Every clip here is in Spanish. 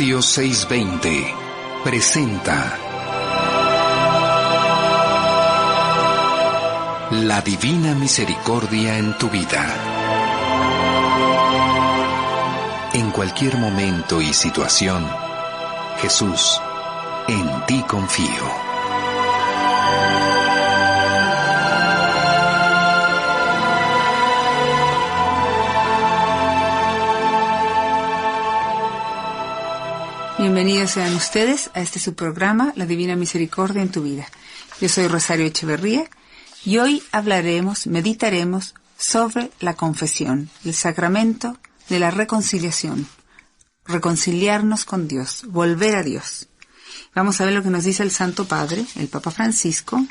Radio 620 presenta La Divina Misericordia en tu vida. En cualquier momento y situación, Jesús, en ti confío. Bienvenidos sean ustedes a este su programa, La Divina Misericordia en tu vida. Yo soy Rosario Echeverría y hoy meditaremos sobre la confesión, el sacramento de la reconciliación, reconciliarnos con Dios, volver a Dios. Vamos a ver lo que nos dice el Santo Padre, el Papa Francisco,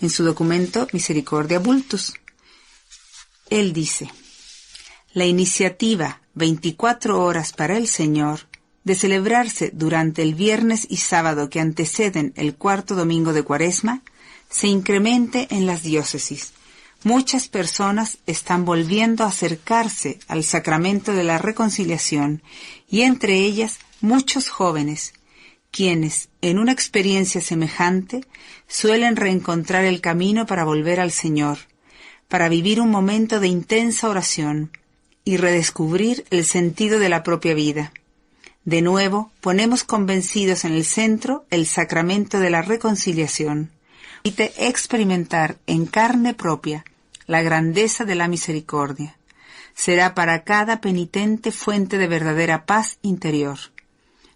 en su documento Misericordia Vultus. Él dice: la iniciativa 24 horas para el Señor de celebrarse durante el viernes y sábado que anteceden el cuarto domingo de Cuaresma, se incremente en las diócesis. Muchas personas están volviendo a acercarse al sacramento de la reconciliación y entre ellas muchos jóvenes, quienes, en una experiencia semejante, suelen reencontrar el camino para volver al Señor, para vivir un momento de intensa oración y redescubrir el sentido de la propia vida. De nuevo, ponemos convencidos en el centro el sacramento de la reconciliación. Permite experimentar en carne propia la grandeza de la misericordia. Será para cada penitente fuente de verdadera paz interior.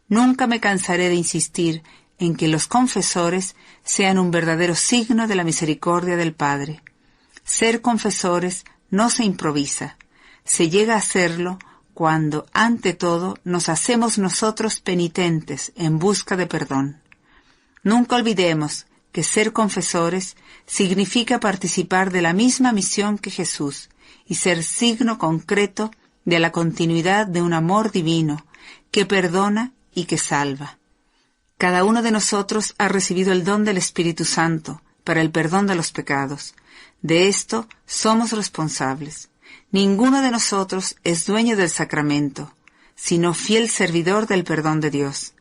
Nunca me cansaré de insistir en que los confesores sean un verdadero signo de la misericordia del Padre. Ser confesores no se improvisa, se llega a serlo cuando, ante todo, nos hacemos nosotros penitentes en busca de perdón. Nunca olvidemos que ser confesores significa participar de la misma misión que Jesús y ser signo concreto de la continuidad de un amor divino que perdona y que salva. Cada uno de nosotros ha recibido el don del Espíritu Santo para el perdón de los pecados. De esto somos responsables. Ninguno de nosotros es dueño del sacramento, sino fiel servidor del perdón de Dios.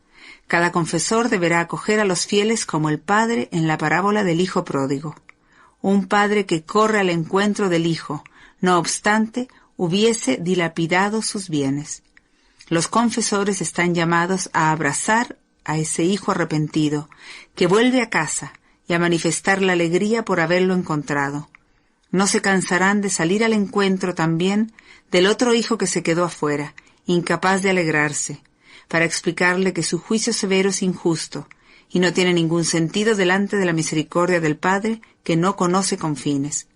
Cada confesor deberá acoger a los fieles como el Padre en la parábola del Hijo pródigo. Un padre que corre al encuentro del Hijo, no obstante, hubiese dilapidado sus bienes. Los confesores están llamados a abrazar a ese Hijo arrepentido, que vuelve a casa y a manifestar la alegría por haberlo encontrado. No se cansarán de salir al encuentro también del otro hijo que se quedó afuera, incapaz de alegrarse, para explicarle que su juicio severo es injusto y no tiene ningún sentido delante de la misericordia del Padre que no conoce confines.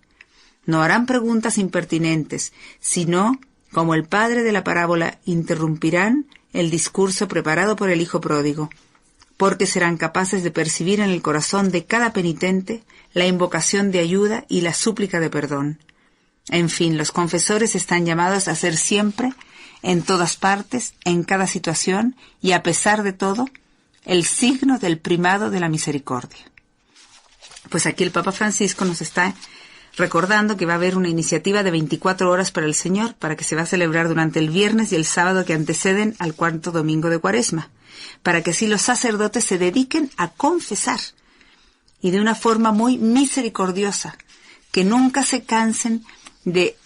No harán preguntas impertinentes, sino, como el padre de la parábola, interrumpirán el discurso preparado por el hijo pródigo, porque serán capaces de percibir en el corazón de cada penitente la invocación de ayuda y la súplica de perdón. En fin, los confesores están llamados a ser siempre, en todas partes, en cada situación y a pesar de todo, el signo del primado de la misericordia. Pues aquí el Papa Francisco nos está recordando que va a haber una iniciativa de 24 horas para el Señor, para que se va a celebrar durante el viernes y el sábado que anteceden al cuarto domingo de Cuaresma, para que así los sacerdotes se dediquen a confesar, y de una forma muy misericordiosa, que nunca se cansen de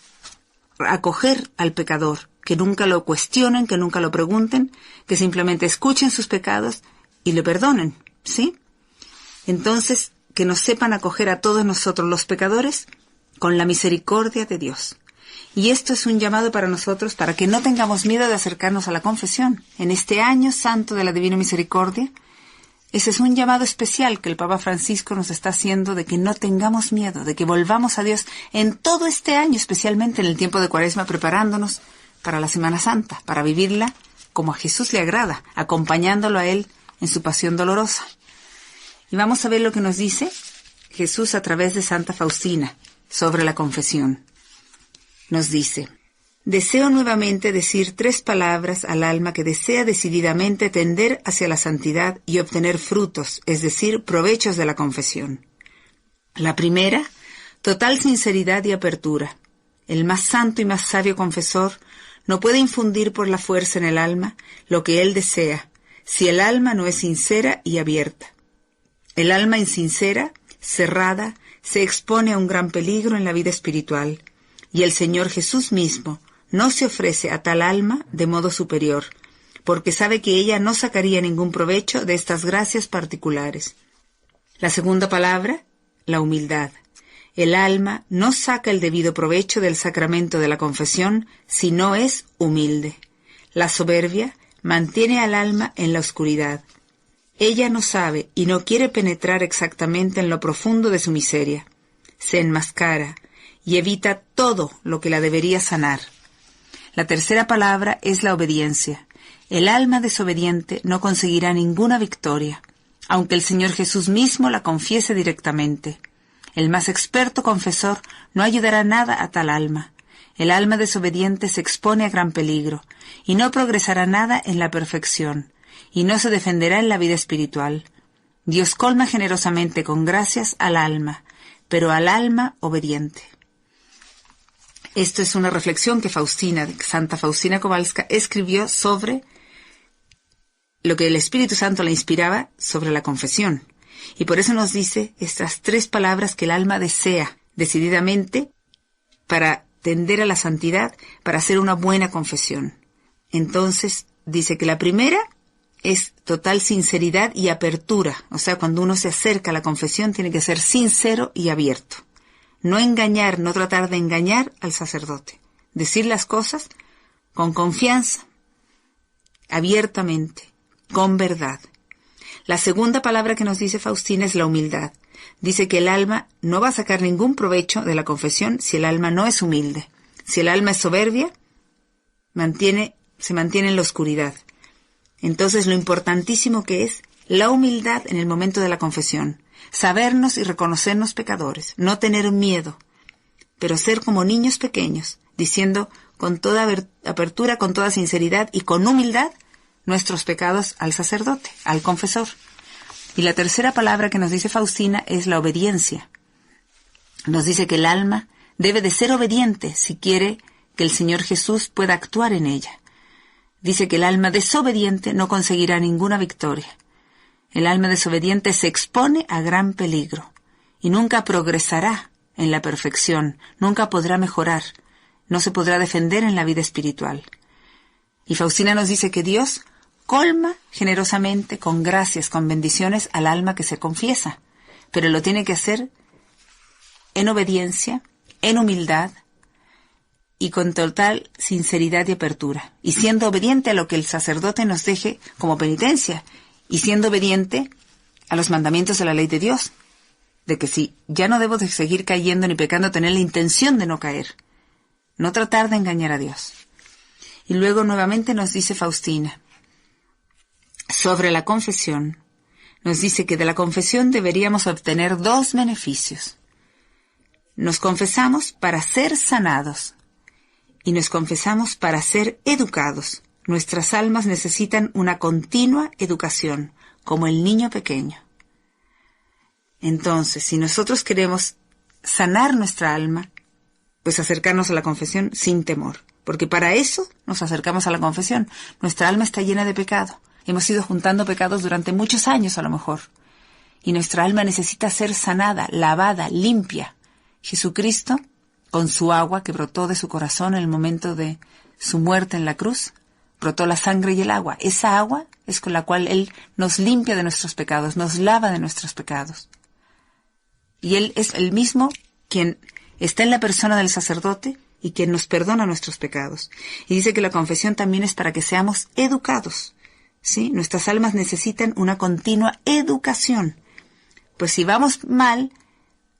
acoger al pecador, que nunca lo cuestionen, que nunca lo pregunten, que simplemente escuchen sus pecados y le perdonen, ¿sí? Entonces, que nos sepan acoger a todos nosotros los pecadores con la misericordia de Dios. Y esto es un llamado para nosotros para que no tengamos miedo de acercarnos a la confesión. En este año santo de la Divina Misericordia, ese es un llamado especial que el Papa Francisco nos está haciendo de que no tengamos miedo, de que volvamos a Dios en todo este año, especialmente en el tiempo de Cuaresma, preparándonos para la Semana Santa, para vivirla como a Jesús le agrada, acompañándolo a Él en su pasión dolorosa. Y vamos a ver lo que nos dice Jesús a través de Santa Faustina sobre la confesión. Nos dice: deseo nuevamente decir 3 palabras al alma que desea decididamente tender hacia la santidad y obtener frutos, es decir, provechos de la confesión. La primera, total sinceridad y apertura. El más santo y más sabio confesor no puede infundir por la fuerza en el alma lo que Él desea, si el alma no es sincera y abierta. El alma insincera, cerrada, se expone a un gran peligro en la vida espiritual, y el Señor Jesús mismo no se ofrece a tal alma de modo superior, porque sabe que ella no sacaría ningún provecho de estas gracias particulares. La segunda palabra, la humildad. El alma no saca el debido provecho del sacramento de la confesión si no es humilde. La soberbia mantiene al alma en la oscuridad. Ella no sabe y no quiere penetrar exactamente en lo profundo de su miseria. Se enmascara y evita todo lo que la debería sanar. La tercera palabra es la obediencia. El alma desobediente no conseguirá ninguna victoria, aunque el Señor Jesús mismo la confiese directamente. El más experto confesor no ayudará nada a tal alma. El alma desobediente se expone a gran peligro, y no progresará nada en la perfección, y no se defenderá en la vida espiritual. Dios colma generosamente con gracias al alma, pero al alma obediente. Esto es una reflexión que Santa Faustina Kowalska, escribió sobre lo que el Espíritu Santo le inspiraba sobre la confesión. Y por eso nos dice estas 3 palabras que el alma desea decididamente para tender a la santidad, para hacer una buena confesión. Entonces, dice que la primera es total sinceridad y apertura. O sea, cuando uno se acerca a la confesión tiene que ser sincero y abierto. No engañar, no tratar de engañar al sacerdote. Decir las cosas con confianza, abiertamente, con verdad. La segunda palabra que nos dice Faustina es la humildad. Dice que el alma no va a sacar ningún provecho de la confesión si el alma no es humilde. Si el alma es soberbia, se mantiene en la oscuridad. Entonces, lo importantísimo que es la humildad en el momento de la confesión. Sabernos y reconocernos pecadores, no tener miedo, pero ser como niños pequeños, diciendo con toda apertura, con toda sinceridad y con humildad nuestros pecados al sacerdote, al confesor. Y la tercera palabra que nos dice Faustina es la obediencia. Nos dice que el alma debe de ser obediente si quiere que el Señor Jesús pueda actuar en ella. Dice que el alma desobediente no conseguirá ninguna victoria. El alma desobediente se expone a gran peligro y nunca progresará en la perfección, nunca podrá mejorar, no se podrá defender en la vida espiritual. Y Faustina nos dice que Dios colma generosamente con gracias, con bendiciones al alma que se confiesa, pero lo tiene que hacer en obediencia, en humildad y con total sinceridad y apertura, y siendo obediente a lo que el sacerdote nos deje como penitencia, y siendo obediente a los mandamientos de la ley de Dios, de que si ya no debo de seguir cayendo ni pecando, tener la intención de no caer, no tratar de engañar a Dios. Y luego nuevamente nos dice Faustina, sobre la confesión, nos dice que de la confesión deberíamos obtener 2 beneficios. Nos confesamos para ser sanados y nos confesamos para ser educados. Nuestras almas necesitan una continua educación, como el niño pequeño. Entonces, si nosotros queremos sanar nuestra alma, pues acercarnos a la confesión sin temor, porque para eso nos acercamos a la confesión. Nuestra alma está llena de pecado. Hemos ido juntando pecados durante muchos años a lo mejor. Y nuestra alma necesita ser sanada, lavada, limpia. Jesucristo, con su agua que brotó de su corazón en el momento de su muerte en la cruz, brotó la sangre y el agua. Esa agua es con la cual Él nos limpia de nuestros pecados, nos lava de nuestros pecados. Y Él es el mismo quien está en la persona del sacerdote y quien nos perdona nuestros pecados. Y dice que la confesión también es para que seamos educados, ¿sí? Nuestras almas necesitan una continua educación. Pues si vamos mal,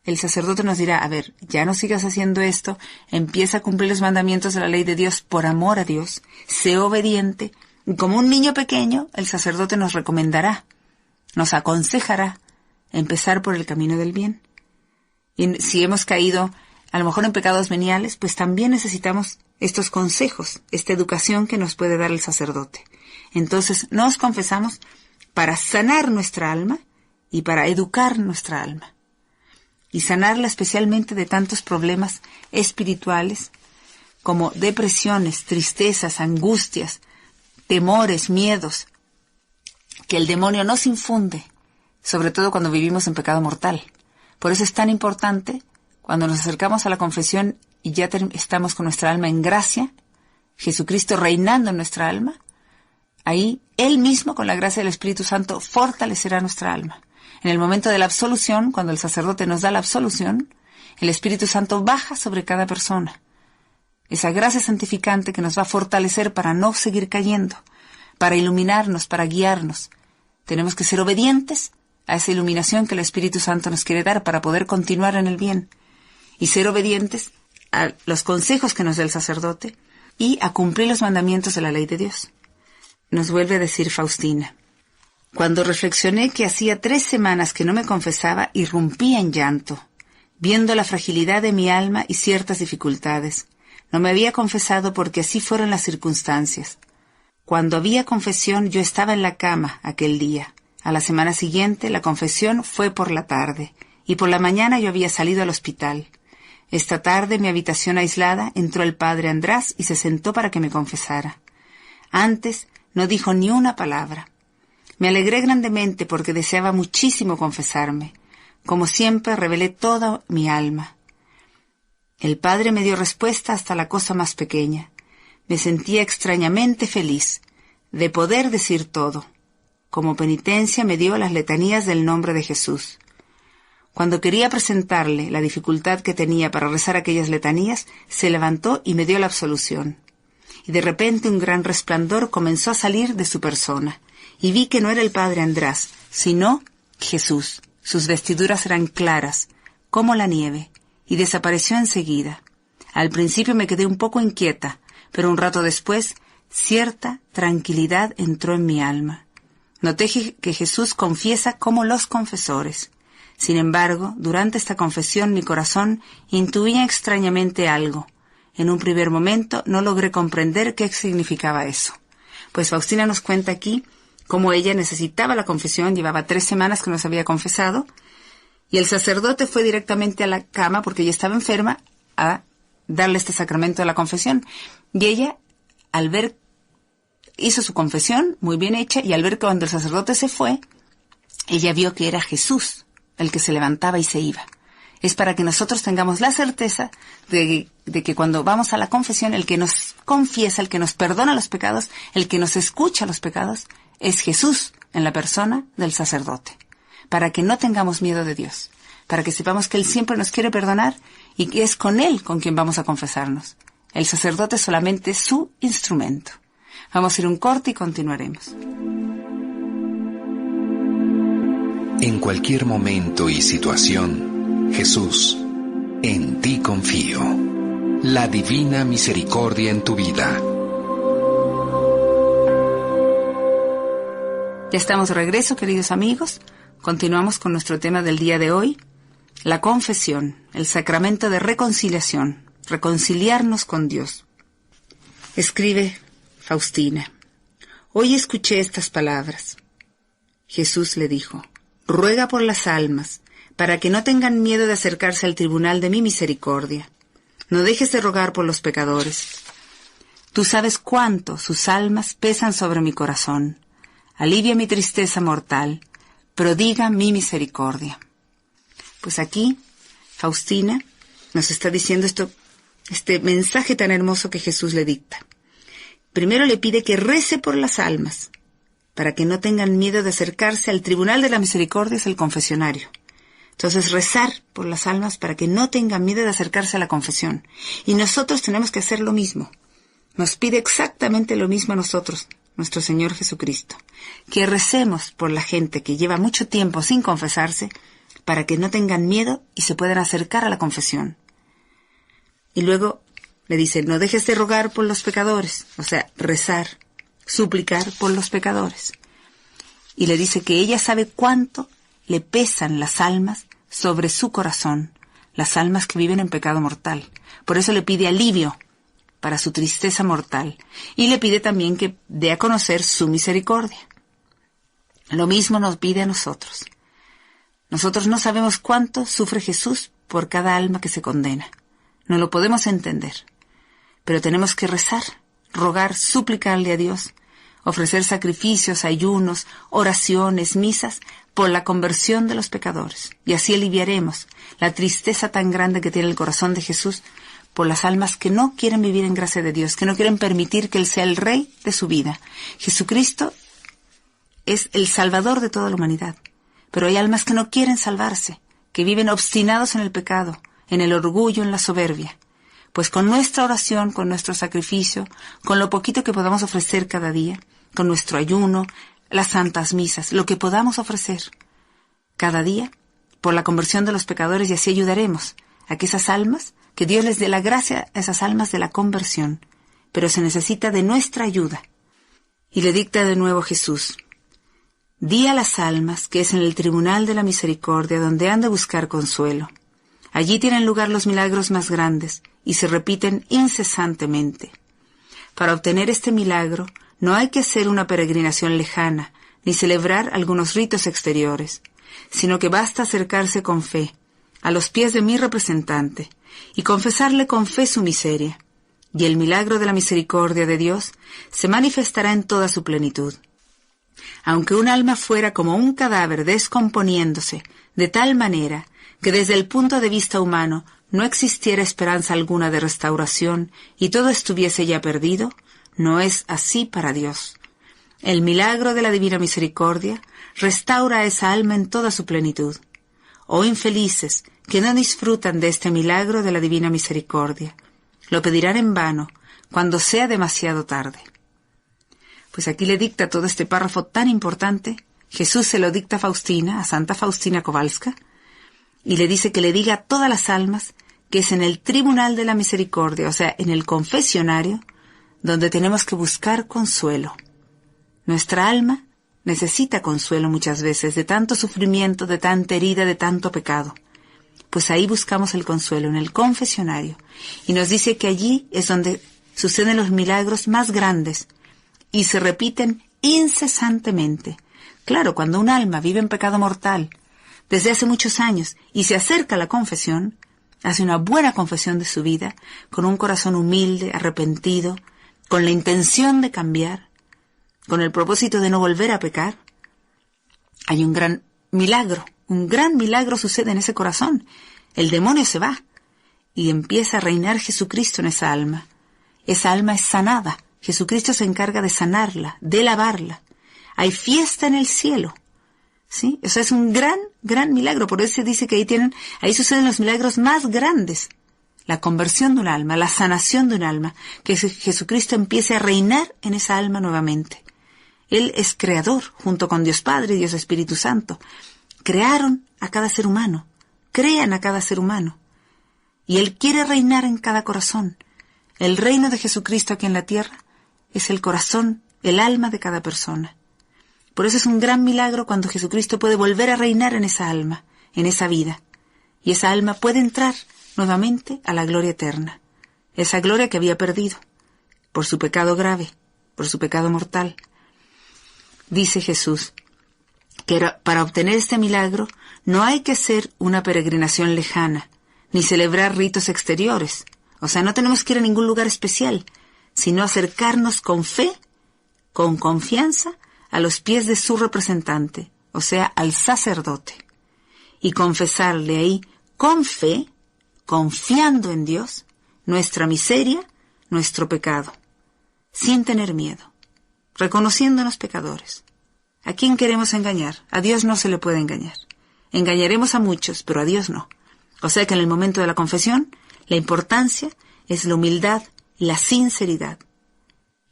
el sacerdote nos dirá, a ver, ya no sigas haciendo esto, empieza a cumplir los mandamientos de la ley de Dios por amor a Dios, sé obediente. Y como un niño pequeño, el sacerdote nos recomendará, nos aconsejará empezar por el camino del bien. Y si hemos caído a lo mejor en pecados veniales, pues también necesitamos estos consejos, esta educación que nos puede dar el sacerdote. Entonces nos confesamos para sanar nuestra alma y para educar nuestra alma. Y sanarla especialmente de tantos problemas espirituales, como depresiones, tristezas, angustias, temores, miedos, que el demonio nos infunde, sobre todo cuando vivimos en pecado mortal. Por eso es tan importante, cuando nos acercamos a la confesión y ya estamos con nuestra alma en gracia, Jesucristo reinando en nuestra alma, ahí Él mismo, con la gracia del Espíritu Santo, fortalecerá nuestra alma. En el momento de la absolución, cuando el sacerdote nos da la absolución, el Espíritu Santo baja sobre cada persona. Esa gracia santificante que nos va a fortalecer para no seguir cayendo, para iluminarnos, para guiarnos. Tenemos que ser obedientes a esa iluminación que el Espíritu Santo nos quiere dar para poder continuar en el bien. Y ser obedientes a los consejos que nos da el sacerdote y a cumplir los mandamientos de la ley de Dios. Nos vuelve a decir Faustina: cuando reflexioné que hacía 3 semanas que no me confesaba, irrumpía en llanto, viendo la fragilidad de mi alma y ciertas dificultades. No me había confesado porque así fueron las circunstancias. Cuando había confesión, yo estaba en la cama aquel día. A la semana siguiente, la confesión fue por la tarde, y por la mañana yo había salido al hospital. Esta tarde, en mi habitación aislada, entró el padre András y se sentó para que me confesara. Antes, no dijo ni una palabra. Me alegré grandemente porque deseaba muchísimo confesarme. Como siempre, revelé toda mi alma. El padre me dio respuesta hasta la cosa más pequeña. Me sentía extrañamente feliz de poder decir todo. Como penitencia me dio las letanías del nombre de Jesús. Cuando quería presentarle la dificultad que tenía para rezar aquellas letanías, se levantó y me dio la absolución. Y de repente un gran resplandor comenzó a salir de su persona, y vi que no era el padre András, sino Jesús. Sus vestiduras eran claras, como la nieve, y desapareció enseguida. Al principio me quedé un poco inquieta, pero un rato después, cierta tranquilidad entró en mi alma. Noté que Jesús confiesa como los confesores. Sin embargo, durante esta confesión mi corazón intuía extrañamente algo. En un primer momento no logré comprender qué significaba eso. Pues Faustina nos cuenta aquí cómo ella necesitaba la confesión, llevaba 3 semanas que no se había confesado, y el sacerdote fue directamente a la cama, porque ella estaba enferma, a darle este sacramento de la confesión. Y ella, al ver, hizo su confesión muy bien hecha, y al ver que cuando el sacerdote se fue, ella vio que era Jesús el que se levantaba y se iba. Es para que nosotros tengamos la certeza de que cuando vamos a la confesión, el que nos confiesa, el que nos perdona los pecados, el que nos escucha los pecados, es Jesús en la persona del sacerdote. Para que no tengamos miedo de Dios, para que sepamos que Él siempre nos quiere perdonar y que es con Él con quien vamos a confesarnos. El sacerdote es solamente su instrumento. Vamos a ir un corte y continuaremos. En cualquier momento y situación, Jesús, en ti confío. La divina misericordia en tu vida. Ya estamos de regreso, queridos amigos. Continuamos con nuestro tema del día de hoy, la confesión, el sacramento de reconciliación, reconciliarnos con Dios. Escribe Faustina: hoy escuché estas palabras. Jesús le dijo: ruega por las almas, para que no tengan miedo de acercarse al tribunal de mi misericordia. No dejes de rogar por los pecadores. Tú sabes cuánto sus almas pesan sobre mi corazón. Alivia mi tristeza mortal, prodiga mi misericordia. Pues aquí, Faustina nos está diciendo este mensaje tan hermoso que Jesús le dicta. Primero le pide que rece por las almas, para que no tengan miedo de acercarse al tribunal de la misericordia, es el confesionario. Entonces, rezar por las almas para que no tengan miedo de acercarse a la confesión. Y nosotros tenemos que hacer lo mismo. Nos pide exactamente lo mismo a nosotros, nuestro Señor Jesucristo, que recemos por la gente que lleva mucho tiempo sin confesarse, para que no tengan miedo y se puedan acercar a la confesión. Y luego le dice: no dejes de rogar por los pecadores, o sea, rezar, suplicar por los pecadores. Y le dice que ella sabe cuánto le pesan las almas sobre su corazón, las almas que viven en pecado mortal. Por eso le pide alivio para su tristeza mortal, y le pide también que dé a conocer su misericordia. Lo mismo nos pide a nosotros. Nosotros no sabemos cuánto sufre Jesús por cada alma que se condena. No lo podemos entender. pero tenemos que rezar, rogar, suplicarle a Dios, ofrecer sacrificios, ayunos, oraciones, misas, por la conversión de los pecadores. Y así aliviaremos la tristeza tan grande que tiene el corazón de Jesús por las almas que no quieren vivir en gracia de Dios, que no quieren permitir que Él sea el Rey de su vida. Jesucristo es el Salvador de toda la humanidad, pero hay almas que no quieren salvarse, que viven obstinados en el pecado, en el orgullo, en la soberbia. Pues con nuestra oración, con nuestro sacrificio, con lo poquito que podamos ofrecer cada día, con nuestro ayuno, las santas misas, lo que podamos ofrecer cada día, por la conversión de los pecadores, y así ayudaremos a que esas almas, que Dios les dé la gracia a esas almas de la conversión, pero se necesita de nuestra ayuda. Y le dicta de nuevo Jesús: di a las almas que es en el tribunal de la misericordia donde han de buscar consuelo. Allí tienen lugar los milagros más grandes y se repiten incesantemente. Para obtener este milagro no hay que hacer una peregrinación lejana ni celebrar algunos ritos exteriores, sino que basta acercarse con fe a los pies de mi representante y confesarle con fe su miseria, y el milagro de la misericordia de Dios se manifestará en toda su plenitud. Aunque un alma fuera como un cadáver descomponiéndose de tal manera que desde el punto de vista humano no existiera esperanza alguna de restauración y todo estuviese ya perdido, no es así para Dios. El milagro de la divina misericordia restaura a esa alma en toda su plenitud. Oh infelices que no disfrutan de este milagro de la divina misericordia, lo pedirán en vano cuando sea demasiado tarde. Pues aquí le dicta todo este párrafo tan importante. Jesús se lo dicta a Faustina, a Santa Faustina Kowalska, y le dice que le diga a todas las almas que es en el tribunal de la misericordia, o sea, en el confesionario, donde tenemos que buscar consuelo. Nuestra alma necesita consuelo muchas veces de tanto sufrimiento, de tanta herida, de tanto pecado. Pues ahí buscamos el consuelo, en el confesionario. Y nos dice que allí es donde suceden los milagros más grandes y se repiten incesantemente. Claro, cuando un alma vive en pecado mortal desde hace muchos años y se acerca a la confesión, hace una buena confesión de su vida, con un corazón humilde, arrepentido, con la intención de cambiar, con el propósito de no volver a pecar, hay un gran milagro sucede en ese corazón. El demonio se va y empieza a reinar Jesucristo en esa alma. Esa alma es sanada. Jesucristo se encarga de sanarla, de lavarla. Hay fiesta en el cielo. ¿Sí? Eso es un gran milagro. Por eso se dice que ahí suceden los milagros más grandes. La conversión de un alma, la sanación de un alma, que Jesucristo empiece a reinar en esa alma nuevamente. Él es creador, junto con Dios Padre y Dios Espíritu Santo. Crearon a cada ser humano, crean a cada ser humano. Y Él quiere reinar en cada corazón. El reino de Jesucristo aquí en la tierra es el corazón, el alma de cada persona. Por eso es un gran milagro cuando Jesucristo puede volver a reinar en esa alma, en esa vida. Y esa alma puede entrar nuevamente a la gloria eterna. Esa gloria que había perdido por su pecado grave, por su pecado mortal. Dice Jesús que para obtener este milagro no hay que hacer una peregrinación lejana, ni celebrar ritos exteriores. O sea, no tenemos que ir a ningún lugar especial, sino acercarnos con fe, con confianza, a los pies de su representante, o sea, al sacerdote, y confesarle ahí, con fe, confiando en Dios, nuestra miseria, nuestro pecado, sin tener miedo, reconociéndonos pecadores. ¿A quién queremos engañar? A Dios no se le puede engañar. Engañaremos a muchos, pero a Dios no. O sea que en el momento de la confesión, la importancia es la humildad, la sinceridad,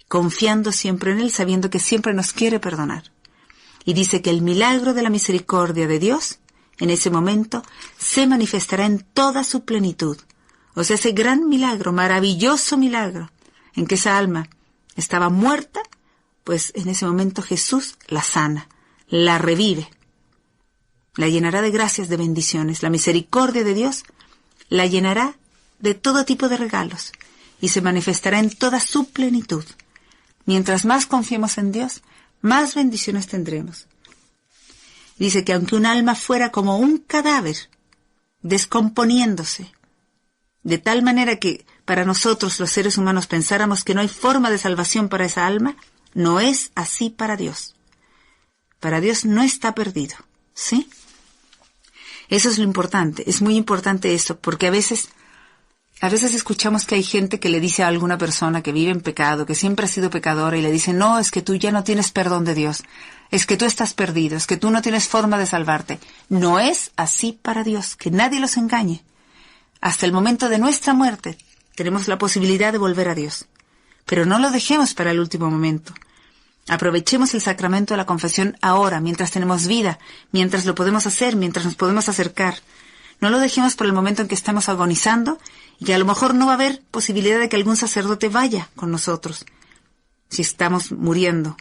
confiando siempre en Él, sabiendo que siempre nos quiere perdonar. Y dice que el milagro de la misericordia de Dios, en ese momento, se manifestará en toda su plenitud. O sea, ese gran milagro, maravilloso milagro, en que esa alma estaba muerta, pues en ese momento Jesús la sana, la revive, la llenará de gracias, de bendiciones. La misericordia de Dios la llenará de todo tipo de regalos y se manifestará en toda su plenitud. Mientras más confiemos en Dios, más bendiciones tendremos. Dice que aunque un alma fuera como un cadáver, descomponiéndose, de tal manera que para nosotros los seres humanos pensáramos que no hay forma de salvación para esa alma, no es así para Dios. Para Dios no está perdido, ¿sí? Eso es lo importante, es muy importante eso, porque a veces escuchamos que hay gente que le dice a alguna persona que vive en pecado, que siempre ha sido pecadora, y le dice, no, es que tú ya no tienes perdón de Dios, es que tú estás perdido, es que tú no tienes forma de salvarte. No es así para Dios, que nadie los engañe. Hasta el momento de nuestra muerte tenemos la posibilidad de volver a Dios, pero no lo dejemos para el último momento. Aprovechemos el sacramento de la confesión ahora, mientras tenemos vida, mientras lo podemos hacer, mientras nos podemos acercar. No lo dejemos por el momento en que estamos agonizando y que a lo mejor no va a haber posibilidad de que algún sacerdote vaya con nosotros si estamos muriendo.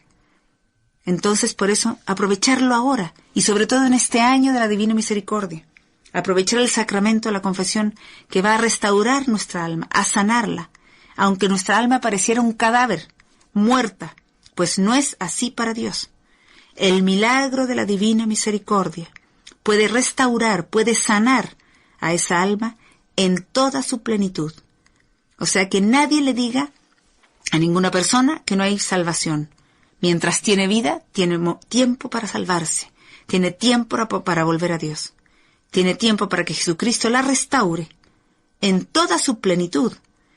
Entonces, por eso, aprovecharlo ahora y sobre todo en este año de la Divina Misericordia. Aprovechar el sacramento de la confesión que va a restaurar nuestra alma, a sanarla, aunque nuestra alma pareciera un cadáver, muerta, pues no es así para Dios. El milagro de la Divina Misericordia puede restaurar, puede sanar a esa alma en toda su plenitud. O sea, que nadie le diga a ninguna persona que no hay salvación. Mientras tiene vida, tiene tiempo para salvarse, tiene tiempo para volver a Dios, tiene tiempo para que Jesucristo la restaure en toda su plenitud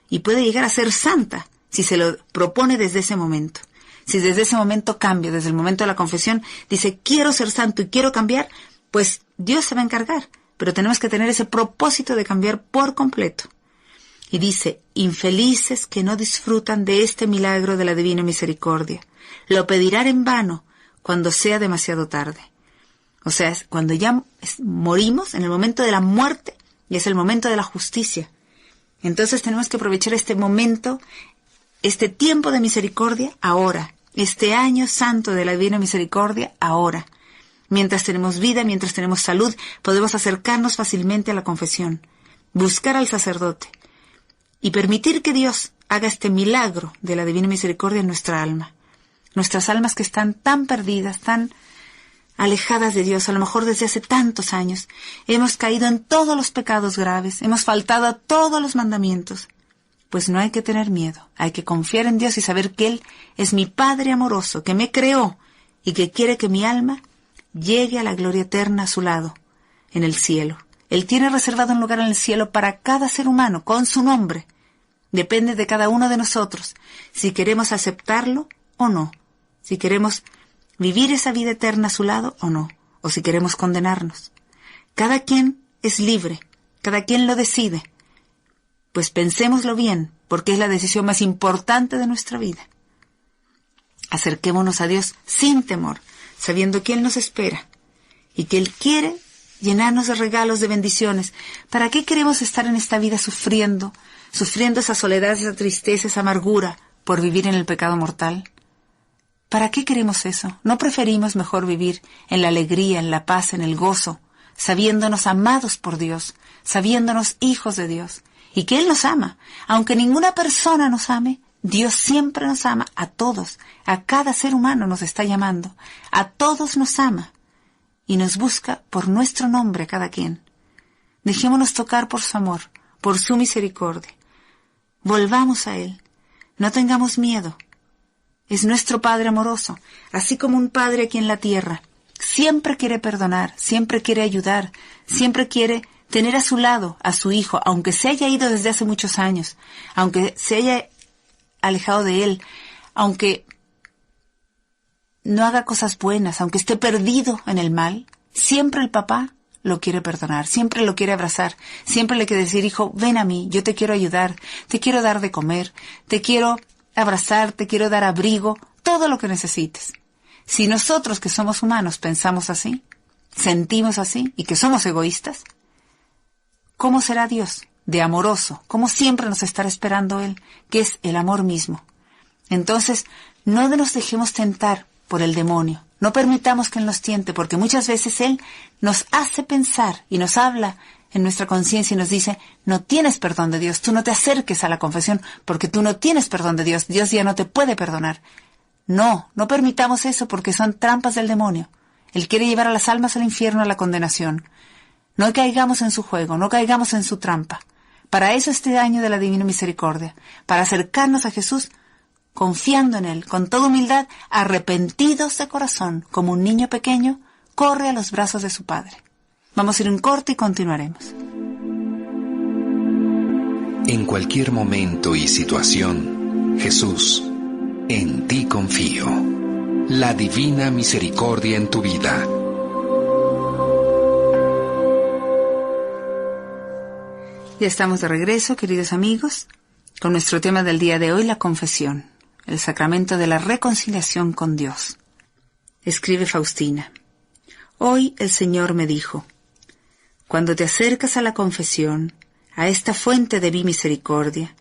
y puede llegar a ser santa si se lo propone desde ese momento. Si desde ese momento cambia, desde el momento de la confesión, dice, quiero ser santo y quiero cambiar, pues Dios se va a encargar, pero tenemos que tener ese propósito de cambiar por completo. Y dice, infelices que no disfrutan de este milagro de la Divina Misericordia, lo pedirán en vano cuando sea demasiado tarde. O sea, cuando ya morimos, en el momento de la muerte, y es el momento de la justicia. Entonces tenemos que aprovechar este momento, este tiempo de misericordia, ahora. Este año santo de la Divina Misericordia, ahora. Mientras tenemos vida, mientras tenemos salud, podemos acercarnos fácilmente a la confesión, buscar al sacerdote y permitir que Dios haga este milagro de la Divina Misericordia en nuestra alma. Nuestras almas que están tan perdidas, tan alejadas de Dios, a lo mejor desde hace tantos años, hemos caído en todos los pecados graves, hemos faltado a todos los mandamientos. Pues no hay que tener miedo, hay que confiar en Dios y saber que Él es mi Padre amoroso, que me creó y que quiere que mi alma llegue a la gloria eterna a su lado, en el cielo. Él tiene reservado un lugar en el cielo para cada ser humano, con su nombre. Depende de cada uno de nosotros, si queremos aceptarlo o no, si queremos vivir esa vida eterna a su lado o no, o si queremos condenarnos. Cada quien es libre, cada quien lo decide. Pues pensémoslo bien, porque es la decisión más importante de nuestra vida. Acerquémonos a Dios sin temor, sabiendo que Él nos espera y que Él quiere llenarnos de regalos, de bendiciones. ¿Para qué queremos estar en esta vida sufriendo esa soledad, esa tristeza, esa amargura por vivir en el pecado mortal? ¿Para qué queremos eso? ¿No preferimos mejor vivir en la alegría, en la paz, en el gozo, sabiéndonos amados por Dios, sabiéndonos hijos de Dios? Y que Él nos ama. Aunque ninguna persona nos ame, Dios siempre nos ama a todos. A cada ser humano nos está llamando. A todos nos ama. Y nos busca por nuestro nombre a cada quien. Dejémonos tocar por su amor, por su misericordia. Volvamos a Él. No tengamos miedo. Es nuestro Padre amoroso. Así como un Padre aquí en la tierra. Siempre quiere perdonar, siempre quiere ayudar, siempre quiere tener a su lado a su hijo, aunque se haya ido desde hace muchos años, aunque se haya alejado de él, aunque no haga cosas buenas, aunque esté perdido en el mal, siempre el papá lo quiere perdonar, siempre lo quiere abrazar, siempre le quiere decir, hijo, ven a mí, yo te quiero ayudar, te quiero dar de comer, te quiero abrazar, te quiero dar abrigo, todo lo que necesites. Si nosotros que somos humanos pensamos así, sentimos así y que somos egoístas, ¿cómo será Dios de amoroso? ¿Cómo siempre nos estará esperando Él, que es el amor mismo? Entonces, no nos dejemos tentar por el demonio. No permitamos que Él nos tiente, porque muchas veces Él nos hace pensar y nos habla en nuestra conciencia y nos dice, no tienes perdón de Dios, tú no te acerques a la confesión porque tú no tienes perdón de Dios, Dios ya no te puede perdonar. No permitamos eso porque son trampas del demonio. Él quiere llevar a las almas al infierno, a la condenación. No caigamos en su juego, no caigamos en su trampa. Para eso este año de la Divina Misericordia, para acercarnos a Jesús confiando en Él, con toda humildad, arrepentidos de corazón, como un niño pequeño, corre a los brazos de su Padre. Vamos a ir un corte y continuaremos. En cualquier momento y situación, Jesús, en ti confío. La Divina Misericordia en tu vida. Ya estamos de regreso, queridos amigos, con nuestro tema del día de hoy, la confesión, el sacramento de la reconciliación con Dios. Escribe Faustina: hoy el Señor me dijo: cuando te acercas a la confesión, a esta fuente de mi misericordia,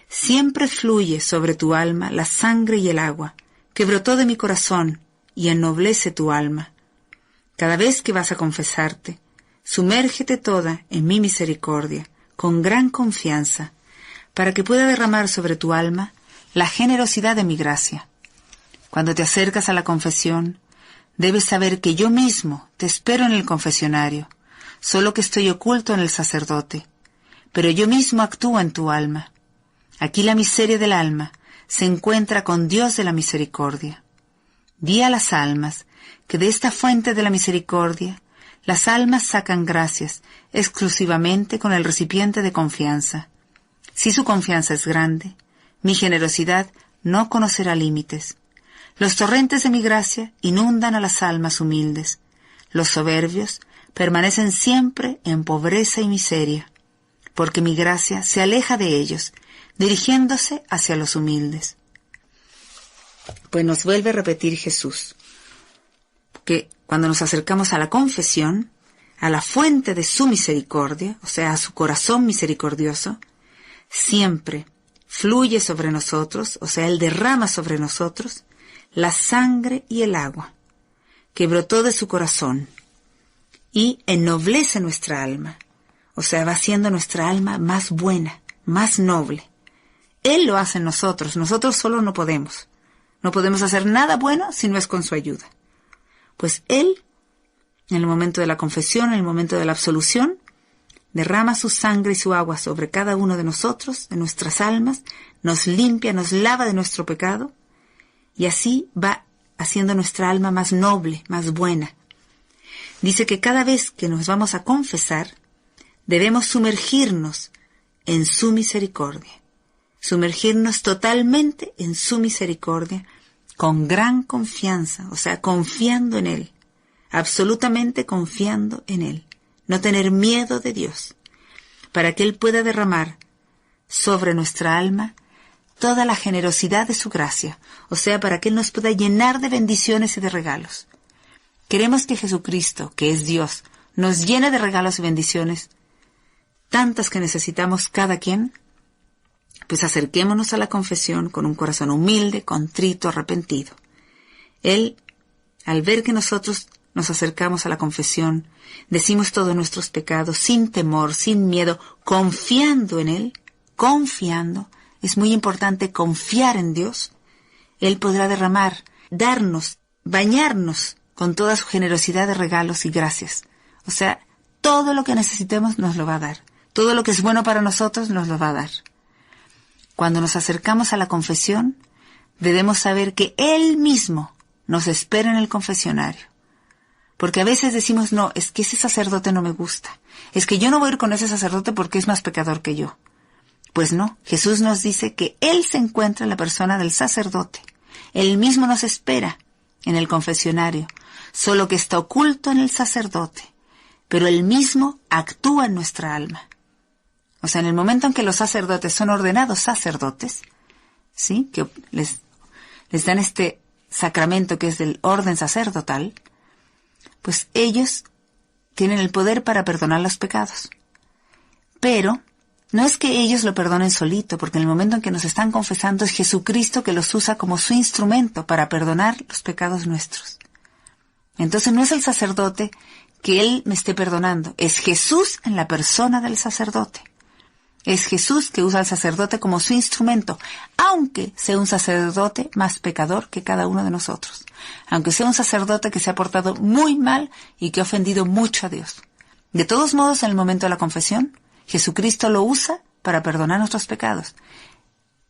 siempre fluye sobre tu alma la sangre y el agua que brotó de mi corazón y ennoblece tu alma. Cada vez que vas a confesarte, sumérgete toda en mi misericordia, con gran confianza, para que pueda derramar sobre tu alma la generosidad de mi gracia. Cuando te acercas a la confesión, debes saber que yo mismo te espero en el confesionario, solo que estoy oculto en el sacerdote, pero yo mismo actúo en tu alma. Aquí la miseria del alma se encuentra con Dios de la misericordia. Di a las almas que de esta fuente de la misericordia las almas sacan gracias exclusivamente con el recipiente de confianza. Si su confianza es grande, mi generosidad no conocerá límites. Los torrentes de mi gracia inundan a las almas humildes. Los soberbios permanecen siempre en pobreza y miseria, porque mi gracia se aleja de ellos, dirigiéndose hacia los humildes. Pues nos vuelve a repetir Jesús que cuando nos acercamos a la confesión, a la fuente de su misericordia, o sea, a su corazón misericordioso, siempre fluye sobre nosotros, o sea, Él derrama sobre nosotros la sangre y el agua que brotó de su corazón y ennoblece nuestra alma, o sea, va haciendo nuestra alma más buena, más noble. Él lo hace en nosotros solo no podemos. No podemos hacer nada bueno si no es con su ayuda. Pues Él, en el momento de la confesión, en el momento de la absolución, derrama su sangre y su agua sobre cada uno de nosotros, de nuestras almas, nos limpia, nos lava de nuestro pecado, y así va haciendo nuestra alma más noble, más buena. Dice que cada vez que nos vamos a confesar, debemos sumergirnos en su misericordia, sumergirnos totalmente en su misericordia, con gran confianza, o sea, confiando en Él, absolutamente confiando en Él, no tener miedo de Dios, para que Él pueda derramar sobre nuestra alma toda la generosidad de su gracia, o sea, para que Él nos pueda llenar de bendiciones y de regalos. Queremos que Jesucristo, que es Dios, nos llene de regalos y bendiciones, tantas que necesitamos cada quien. Pues acerquémonos a la confesión con un corazón humilde, contrito, arrepentido. Él, al ver que nosotros nos acercamos a la confesión, decimos todos nuestros pecados, sin temor, sin miedo, confiando en Él, confiando, es muy importante confiar en Dios. Él podrá derramar, darnos, bañarnos con toda su generosidad de regalos y gracias. O sea, todo lo que necesitemos nos lo va a dar. Todo lo que es bueno para nosotros nos lo va a dar. Cuando nos acercamos a la confesión, debemos saber que Él mismo nos espera en el confesionario. Porque a veces decimos, no, es que ese sacerdote no me gusta. Es que yo no voy a ir con ese sacerdote porque es más pecador que yo. Pues no, Jesús nos dice que Él se encuentra en la persona del sacerdote. Él mismo nos espera en el confesionario, solo que está oculto en el sacerdote. Pero Él mismo actúa en nuestra alma. O sea, en el momento en que los sacerdotes son ordenados sacerdotes, ¿sí?, que les dan este sacramento que es del orden sacerdotal, pues ellos tienen el poder para perdonar los pecados. Pero no es que ellos lo perdonen solito, porque en el momento en que nos están confesando es Jesucristo que los usa como su instrumento para perdonar los pecados nuestros. Entonces no es el sacerdote que Él me esté perdonando, es Jesús en la persona del sacerdote. Es Jesús que usa al sacerdote como su instrumento, aunque sea un sacerdote más pecador que cada uno de nosotros. Aunque sea un sacerdote que se ha portado muy mal y que ha ofendido mucho a Dios. De todos modos, en el momento de la confesión, Jesucristo lo usa para perdonar nuestros pecados.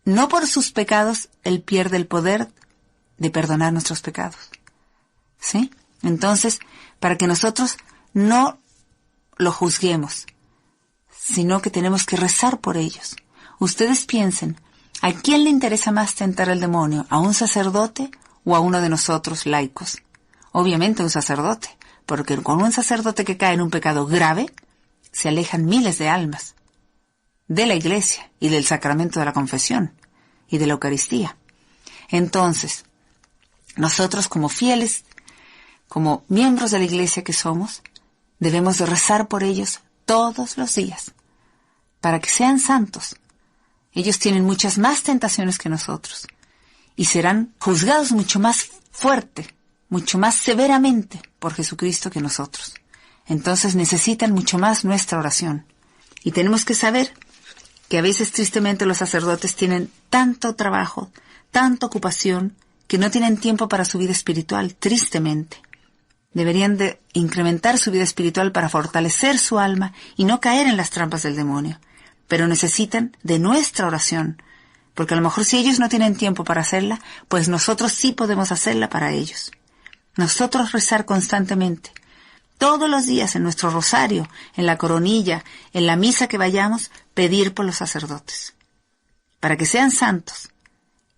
No por sus pecados Él pierde el poder de perdonar nuestros pecados. ¿Sí? Entonces, para que nosotros no lo juzguemos, sino que tenemos que rezar por ellos. Ustedes piensen, ¿a quién le interesa más tentar al demonio? ¿A un sacerdote o a uno de nosotros laicos? Obviamente a un sacerdote, porque con un sacerdote que cae en un pecado grave, se alejan miles de almas de la Iglesia y del sacramento de la confesión y de la Eucaristía. Entonces, nosotros como fieles, como miembros de la Iglesia que somos, debemos de rezar por ellos todos los días, para que sean santos. Ellos tienen muchas más tentaciones que nosotros y serán juzgados mucho más fuerte, mucho más severamente por Jesucristo que nosotros. Entonces necesitan mucho más nuestra oración. Y tenemos que saber que a veces tristemente los sacerdotes tienen tanto trabajo, tanta ocupación, que no tienen tiempo para su vida espiritual, tristemente. Deberían de incrementar su vida espiritual para fortalecer su alma y no caer en las trampas del demonio. Pero necesitan de nuestra oración, porque a lo mejor si ellos no tienen tiempo para hacerla, pues nosotros sí podemos hacerla para ellos. Nosotros rezar constantemente, todos los días en nuestro rosario, en la coronilla, en la misa que vayamos, pedir por los sacerdotes, para que sean santos,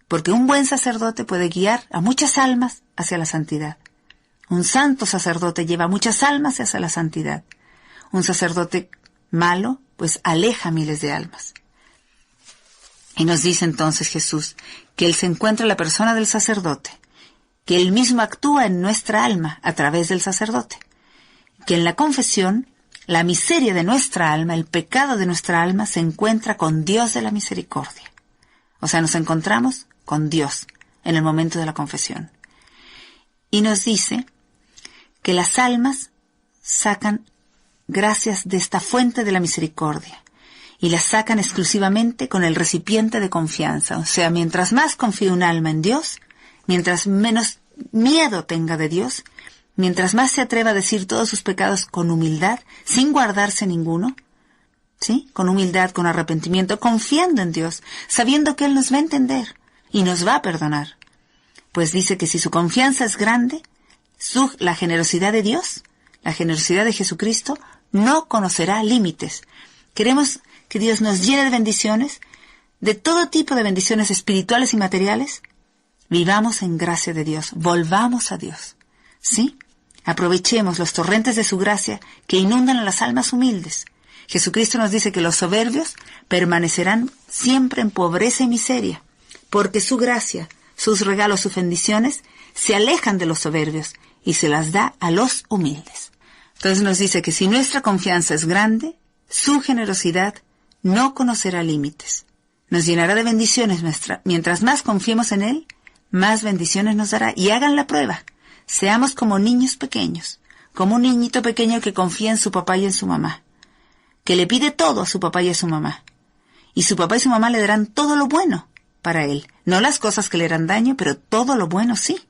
porque un buen sacerdote puede guiar a muchas almas hacia la santidad. Un santo sacerdote lleva muchas almas hacia la santidad. Un sacerdote malo, pues aleja miles de almas. Y nos dice entonces Jesús que Él se encuentra en la persona del sacerdote, que Él mismo actúa en nuestra alma a través del sacerdote, que en la confesión, la miseria de nuestra alma, el pecado de nuestra alma se encuentra con Dios de la misericordia. O sea, nos encontramos con Dios en el momento de la confesión. Y nos dice que las almas sacan gracias de esta fuente de la misericordia y las sacan exclusivamente con el recipiente de confianza. O sea, mientras más confíe un alma en Dios, mientras menos miedo tenga de Dios, mientras más se atreva a decir todos sus pecados con humildad, sin guardarse ninguno, ¿sí? Con humildad, con arrepentimiento, confiando en Dios, sabiendo que Él nos va a entender y nos va a perdonar. Pues dice que si su confianza es grande, la generosidad de Dios, la generosidad de Jesucristo, no conocerá límites. Queremos que Dios nos llene de bendiciones, de todo tipo de bendiciones espirituales y materiales. Vivamos en gracia de Dios, volvamos a Dios, ¿sí? Aprovechemos los torrentes de su gracia que inundan a las almas humildes. Jesucristo nos dice que los soberbios permanecerán siempre en pobreza y miseria, porque su gracia, sus regalos, sus bendiciones, se alejan de los soberbios y se las da a los humildes. Entonces nos dice que si nuestra confianza es grande, su generosidad no conocerá límites. Nos llenará de bendiciones mientras más confiemos en Él, más bendiciones nos dará. Y hagan la prueba. Seamos como niños pequeños, como un niñito pequeño que confía en su papá y en su mamá, que le pide todo a su papá y a su mamá. Y su papá y su mamá le darán todo lo bueno para él. No las cosas que le harán daño, pero todo lo bueno sí.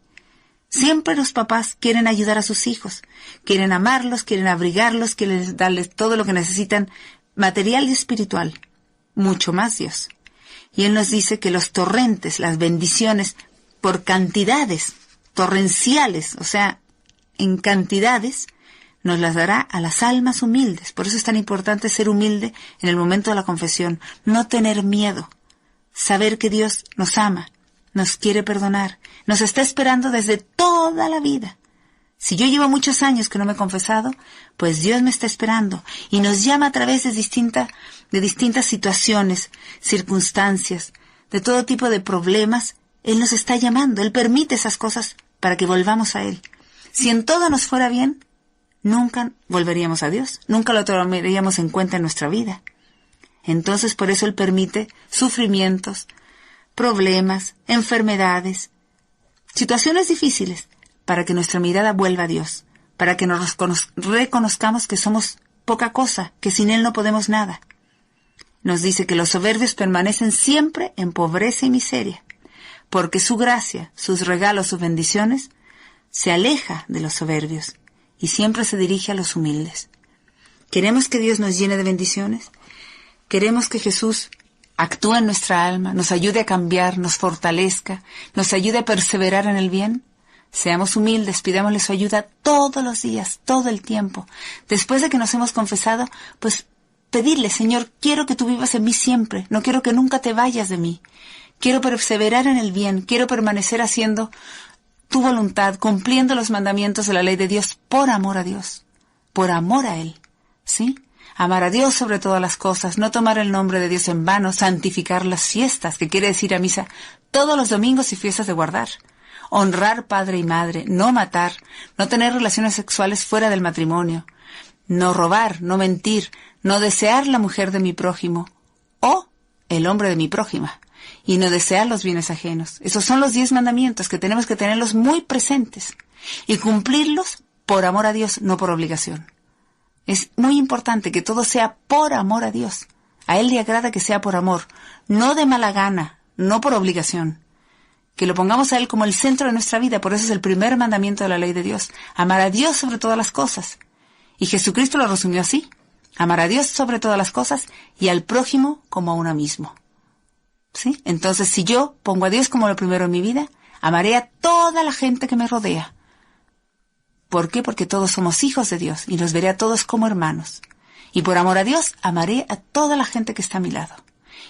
Siempre los papás quieren ayudar a sus hijos, quieren amarlos, quieren abrigarlos, quieren darles todo lo que necesitan, material y espiritual. Mucho más Dios. Y Él nos dice que los torrentes, las bendiciones, por cantidades torrenciales, o sea, en cantidades, nos las dará a las almas humildes. Por eso es tan importante ser humilde en el momento de la confesión, no tener miedo, saber que Dios nos ama, nos quiere perdonar, nos está esperando desde toda la vida. Si yo llevo muchos años que no me he confesado, pues Dios me está esperando y nos llama a través de distintas situaciones, circunstancias, de todo tipo de problemas. Él nos está llamando, Él permite esas cosas para que volvamos a Él. Si en todo nos fuera bien, nunca volveríamos a Dios, nunca lo tomaríamos en cuenta en nuestra vida. Entonces por eso Él permite sufrimientos, problemas, enfermedades, situaciones difíciles, para que nuestra mirada vuelva a Dios, para que nos reconozcamos que somos poca cosa, que sin Él no podemos nada. Nos dice que los soberbios permanecen siempre en pobreza y miseria, porque su gracia, sus regalos, sus bendiciones, se aleja de los soberbios y siempre se dirige a los humildes. ¿Queremos que Dios nos llene de bendiciones? Queremos que Jesús actúe en nuestra alma, nos ayude a cambiar, nos fortalezca, nos ayude a perseverar en el bien. Seamos humildes, pidámosle su ayuda todos los días, todo el tiempo. Después de que nos hemos confesado, pues pedirle, Señor, quiero que tú vivas en mí siempre, no quiero que nunca te vayas de mí. Quiero perseverar en el bien, quiero permanecer haciendo tu voluntad, cumpliendo los mandamientos de la ley de Dios por amor a Dios, por amor a Él, ¿sí? Amar a Dios sobre todas las cosas, no tomar el nombre de Dios en vano, santificar las fiestas, que quiere decir a misa todos los domingos y fiestas de guardar. Honrar padre y madre, no matar, no tener relaciones sexuales fuera del matrimonio, no robar, no mentir, no desear la mujer de mi prójimo o el hombre de mi prójima y no desear los bienes ajenos. Esos son los 10 mandamientos que tenemos que tenerlos muy presentes y cumplirlos por amor a Dios, no por obligación. Es muy importante que todo sea por amor a Dios. A Él le agrada que sea por amor, no de mala gana, no por obligación. Que lo pongamos a Él como el centro de nuestra vida, por eso es el primer mandamiento de la ley de Dios. Amar a Dios sobre todas las cosas. Y Jesucristo lo resumió así. Amar a Dios sobre todas las cosas y al prójimo como a uno mismo. ¿Sí? Entonces, si yo pongo a Dios como lo primero en mi vida, amaré a toda la gente que me rodea. ¿Por qué? Porque todos somos hijos de Dios y los veré a todos como hermanos. Y por amor a Dios, amaré a toda la gente que está a mi lado.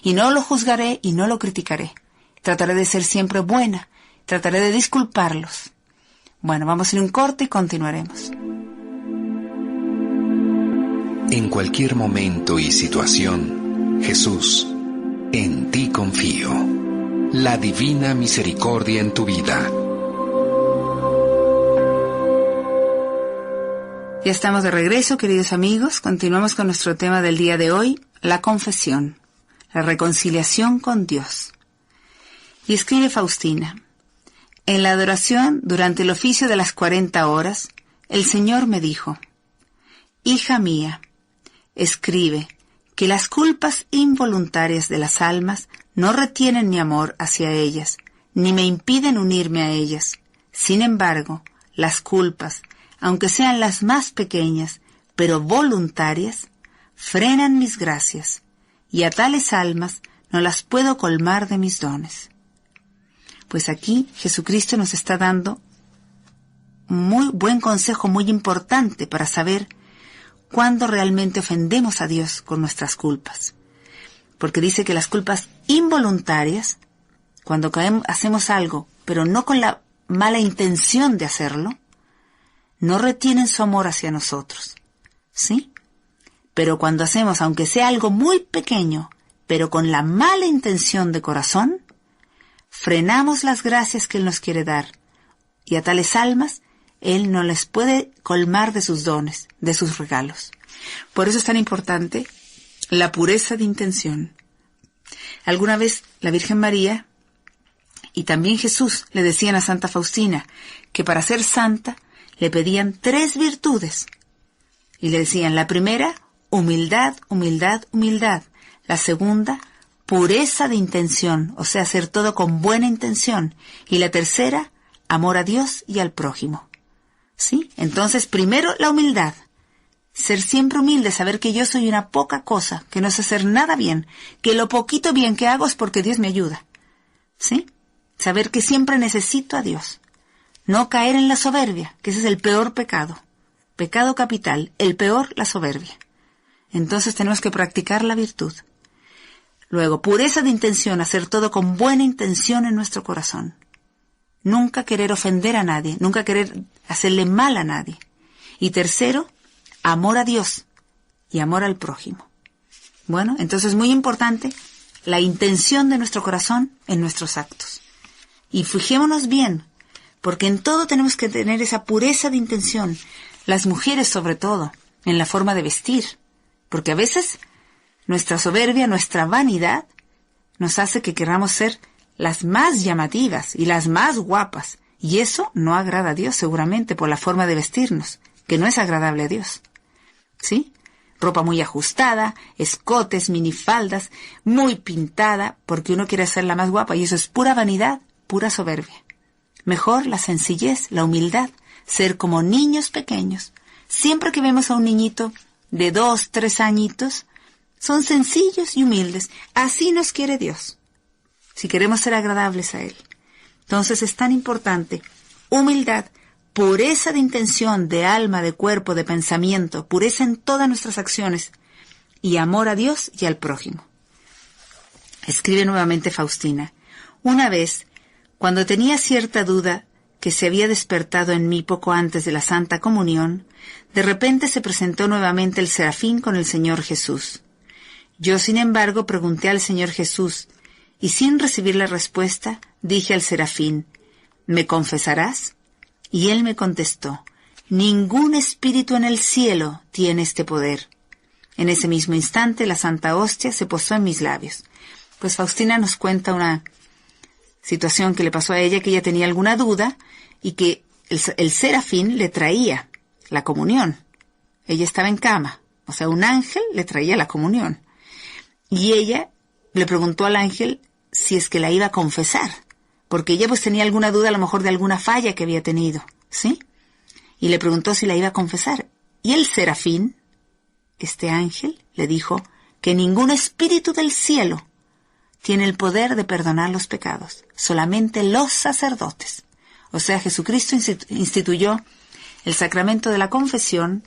Y no lo juzgaré y no lo criticaré. Trataré de ser siempre buena. Trataré de disculparlos. Bueno, vamos a ir un corte y continuaremos. En cualquier momento y situación, Jesús, en ti confío. La divina misericordia en tu vida. Ya estamos de regreso, queridos amigos. Continuamos con nuestro tema del día de hoy, la confesión, la reconciliación con Dios. Y escribe Faustina: en la adoración, durante el oficio de las 40 horas, el Señor me dijo: hija mía, escribe que las culpas involuntarias de las almas no retienen mi amor hacia ellas, ni me impiden unirme a ellas. Sin embargo, las culpas, aunque sean las más pequeñas, pero voluntarias, frenan mis gracias, y a tales almas no las puedo colmar de mis dones. Pues aquí Jesucristo nos está dando muy buen consejo, muy importante para saber cuándo realmente ofendemos a Dios con nuestras culpas. Porque dice que las culpas involuntarias, cuando hacemos algo, pero no con la mala intención de hacerlo, no retienen su amor hacia nosotros, ¿sí? Pero cuando hacemos, aunque sea algo muy pequeño, pero con la mala intención de corazón, frenamos las gracias que Él nos quiere dar, y a tales almas Él no les puede colmar de sus dones, de sus regalos. Por eso es tan importante la pureza de intención. Alguna vez la Virgen María y también Jesús le decían a Santa Faustina que para ser santa le pedían 3 virtudes. Y le decían, la primera, humildad, humildad, humildad. La segunda, pureza de intención, o sea, hacer todo con buena intención. Y la tercera, amor a Dios y al prójimo. ¿Sí? Entonces, primero, la humildad. Ser siempre humilde, saber que yo soy una poca cosa, que no sé hacer nada bien, que lo poquito bien que hago es porque Dios me ayuda. ¿Sí? Saber que siempre necesito a Dios. No caer en la soberbia, que ese es el peor pecado. Pecado capital, el peor, la soberbia. Entonces tenemos que practicar la virtud. Luego, pureza de intención, hacer todo con buena intención en nuestro corazón. Nunca querer ofender a nadie, nunca querer hacerle mal a nadie. Y tercero, amor a Dios y amor al prójimo. Bueno, entonces es muy importante la intención de nuestro corazón en nuestros actos. Y fijémonos bien, porque en todo tenemos que tener esa pureza de intención, las mujeres sobre todo, en la forma de vestir, porque a veces nuestra soberbia, nuestra vanidad, nos hace que queramos ser las más llamativas y las más guapas, y eso no agrada a Dios seguramente por la forma de vestirnos, que no es agradable a Dios. ¿Sí? Ropa muy ajustada, escotes, minifaldas, muy pintada, porque uno quiere ser la más guapa, y eso es pura vanidad, pura soberbia. Mejor la sencillez, la humildad, ser como niños pequeños. Siempre que vemos a un niñito de 2, 3 añitos, Son sencillos y humildes. Así nos quiere Dios, si queremos ser agradables a Él. Entonces es tan importante humildad, pureza de intención, de alma, de cuerpo, de pensamiento, pureza en todas nuestras acciones y amor a Dios y al prójimo. Escribe nuevamente Faustina. Una vez, cuando tenía cierta duda que se había despertado en mí poco antes de la Santa Comunión, de repente se presentó nuevamente el Serafín con el Señor Jesús. Yo, sin embargo, pregunté al Señor Jesús, y sin recibir la respuesta, dije al Serafín, ¿me confesarás? Y él me contestó, ningún espíritu en el cielo tiene este poder. En ese mismo instante la Santa Hostia se posó en mis labios. Pues Faustina nos cuenta una situación que le pasó a ella, que ella tenía alguna duda y que el Serafín le traía la comunión. Ella estaba en cama, o sea, un ángel le traía la comunión. Y ella le preguntó al ángel si es que la iba a confesar, porque ella pues tenía alguna duda a lo mejor de alguna falla que había tenido, ¿sí? Y le preguntó si la iba a confesar. Y el Serafín, este ángel, le dijo que ningún espíritu del cielo tiene el poder de perdonar los pecados, solamente los sacerdotes. O sea, Jesucristo instituyó el sacramento de la confesión.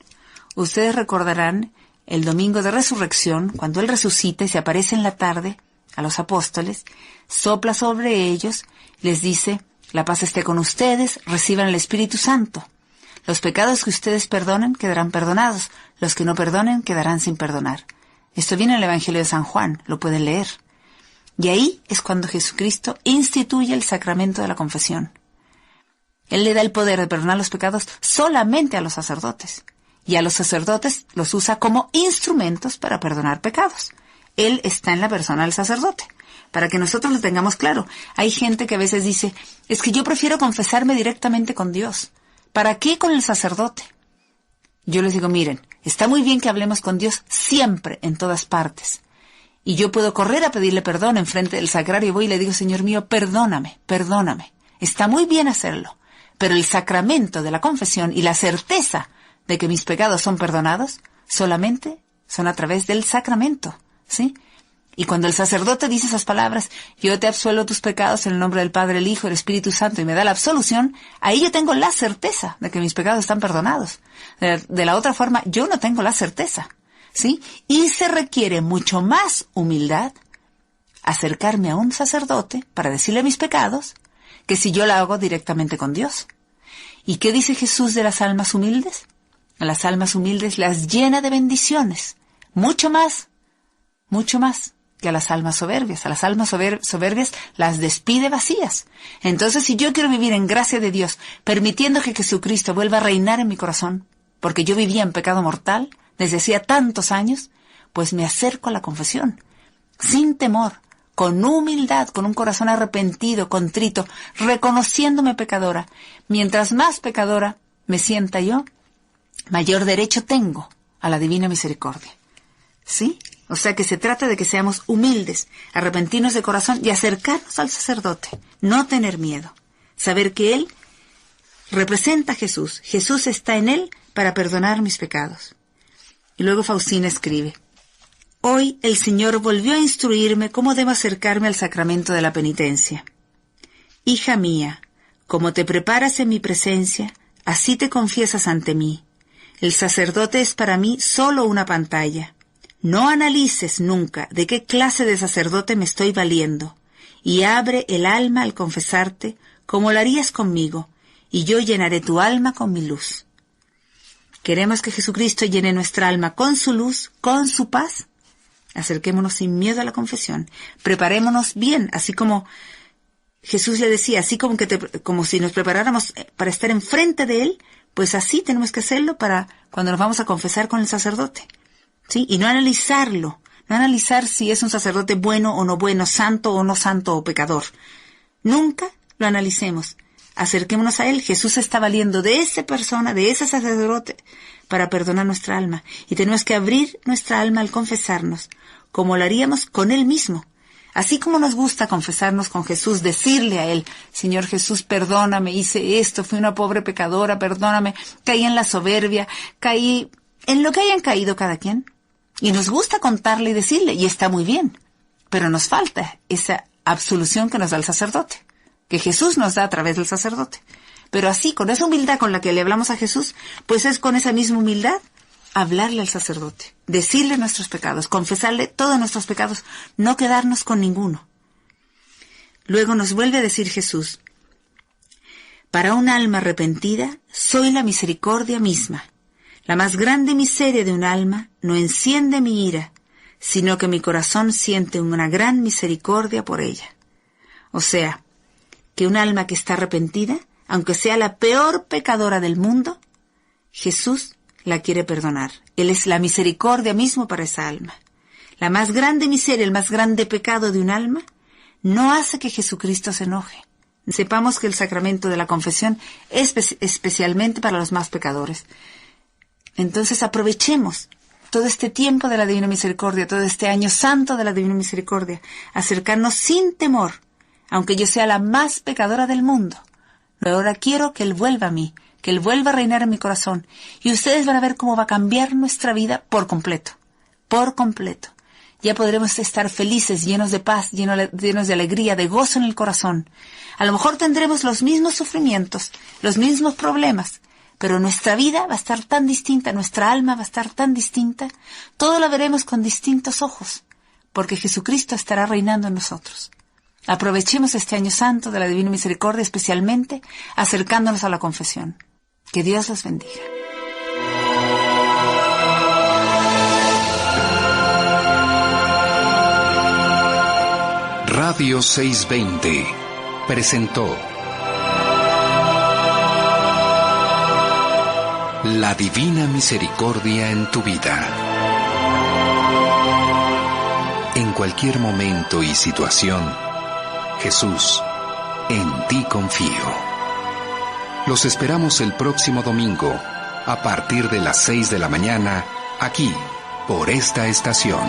Ustedes recordarán el domingo de resurrección, cuando Él resucita y se aparece en la tarde a los apóstoles, sopla sobre ellos, les dice, la paz esté con ustedes, reciban el Espíritu Santo. Los pecados que ustedes perdonen quedarán perdonados, los que no perdonen quedarán sin perdonar. Esto viene en el Evangelio de San Juan, lo pueden leer. Y ahí es cuando Jesucristo instituye el sacramento de la confesión. Él le da el poder de perdonar los pecados solamente a los sacerdotes. Y a los sacerdotes los usa como instrumentos para perdonar pecados. Él está en la persona del sacerdote. Para que nosotros lo tengamos claro. Hay gente que a veces dice, es que yo prefiero confesarme directamente con Dios. ¿Para qué con el sacerdote? Yo les digo, miren, está muy bien que hablemos con Dios siempre, en todas partes. Y yo puedo correr a pedirle perdón enfrente del sagrario y voy y le digo, Señor mío, perdóname, perdóname. Está muy bien hacerlo. Pero el sacramento de la confesión y la certeza de que mis pecados son perdonados solamente son a través del sacramento, ¿sí? Y cuando el sacerdote dice esas palabras, yo te absuelvo tus pecados en el nombre del Padre, el Hijo y el Espíritu Santo, y me da la absolución, ahí yo tengo la certeza de que mis pecados están perdonados. De la otra forma, yo no tengo la certeza, ¿sí? Y se requiere mucho más humildad acercarme a un sacerdote para decirle mis pecados que si yo la hago directamente con Dios. ¿Y qué dice Jesús de las almas humildes? A las almas humildes las llena de bendiciones, mucho más que a las almas soberbias. A las almas soberbias las despide vacías. Entonces, si yo quiero vivir en gracia de Dios, permitiendo que Jesucristo vuelva a reinar en mi corazón, porque yo vivía en pecado mortal desde hacía tantos años, pues me acerco a la confesión, sin temor, con humildad, con un corazón arrepentido, contrito, reconociéndome pecadora. Mientras más pecadora me sienta yo, mayor derecho tengo a la divina misericordia. ¿Sí? O sea que se trata de que seamos humildes, arrepentirnos de corazón y acercarnos al sacerdote. No tener miedo. Saber que Él representa a Jesús. Jesús está en Él para perdonar mis pecados. Y luego Faustina escribe, hoy el Señor volvió a instruirme cómo debo acercarme al sacramento de la penitencia. Hija mía, como te preparas en mi presencia, así te confiesas ante mí. El sacerdote es para mí solo una pantalla. No analices nunca de qué clase de sacerdote me estoy valiendo, y abre el alma al confesarte como lo harías conmigo, y yo llenaré tu alma con mi luz. ¿Queremos que Jesucristo llene nuestra alma con su luz, con su paz? Acerquémonos sin miedo a la confesión. Preparémonos bien, así como Jesús le decía, así como si nos preparáramos para estar enfrente de Él, pues así tenemos que hacerlo para cuando nos vamos a confesar con el sacerdote. ¿Sí? Y no analizarlo, no analizar si es un sacerdote bueno o no, santo o pecador. Nunca lo analicemos. Acerquémonos a Él. Jesús está valiendo de esa persona, de ese sacerdote, para perdonar nuestra alma. Y tenemos que abrir nuestra alma al confesarnos, como lo haríamos con Él mismo. Así como nos gusta confesarnos con Jesús, decirle a Él, Señor Jesús, perdóname, hice esto, fui una pobre pecadora, perdóname, caí en la soberbia, caí en lo que hayan caído cada quien. Y nos gusta contarle y decirle, y está muy bien, pero nos falta esa absolución que nos da el sacerdote, que Jesús nos da a través del sacerdote. Pero así, con esa humildad con la que le hablamos a Jesús, pues es con esa misma humildad hablarle al sacerdote, decirle nuestros pecados, confesarle todos nuestros pecados, no quedarnos con ninguno. Luego nos vuelve a decir Jesús, para un alma arrepentida, soy la misericordia misma. La más grande miseria de un alma no enciende mi ira, sino que mi corazón siente una gran misericordia por ella. O sea, que un alma que está arrepentida, aunque sea la peor pecadora del mundo, Jesús la quiere perdonar. Él es la misericordia mismo para esa alma. La más grande miseria, el más grande pecado de un alma, no hace que Jesucristo se enoje. Sepamos que el sacramento de la confesión es especialmente para los más pecadores. Entonces aprovechemos todo este tiempo de la Divina Misericordia, todo este año santo de la Divina Misericordia, acercarnos sin temor, aunque yo sea la más pecadora del mundo. Pero ahora quiero que Él vuelva a mí, que Él vuelva a reinar en mi corazón, y ustedes van a ver cómo va a cambiar nuestra vida por completo, por completo. Ya podremos estar felices, llenos de paz, llenos de alegría, de gozo en el corazón. A lo mejor tendremos los mismos sufrimientos, los mismos problemas, pero nuestra vida va a estar tan distinta, nuestra alma va a estar tan distinta, todo lo veremos con distintos ojos, porque Jesucristo estará reinando en nosotros. Aprovechemos este año santo de la Divina Misericordia, especialmente acercándonos a la confesión. Que Dios los bendiga. Radio 620 presentó La Divina Misericordia en tu vida. En cualquier momento y situación, Jesús, en ti confío. Los esperamos el próximo domingo, a partir de las 6 de la mañana, aquí, por esta estación.